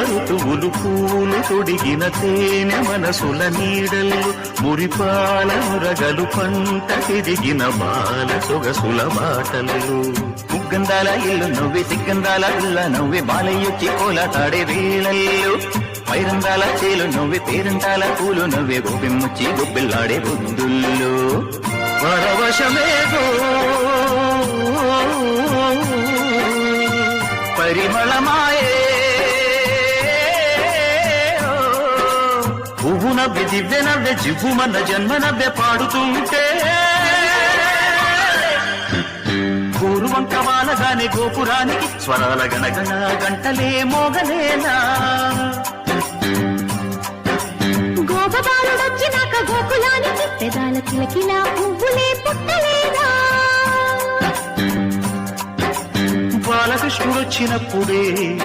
ఋతువులు పూలు తొడిగిన తేనె మనసుల నీడలు మురిపాల మురగలు పంట తిరిగిన బాల సొగసుల బాటలు ముగ్గందాల ఇల్లు నవ్వే సిగ్గందాల ఇల్ల నవ్వే బాలయ్యొచ్చి కోలాటాడే వేళల్లో పైరందాల చేలు నవ్వే పేరంటాల పూలు నవ్వే గోపిమ్ముచ్చి గొబ్బిల్లాడే బుద్ధుల్లో పరవశమేగో పరిమళమాయే పువ్వు నవ్వె దివ్య నవ్వె జివ్వుమన్న జన్మ నవ్వె పాడుతుంటే పూర్వంక వాలగానే గోపురానికి స్వరాల గణగణ గంటలే మోగలేనా గోపబాలుడొచ్చినాక గోకులానికి పెదాల కిలకిలా పువ్వులే పుట్టలేదా బాలకృష్ణుడొచ్చినప్పుడే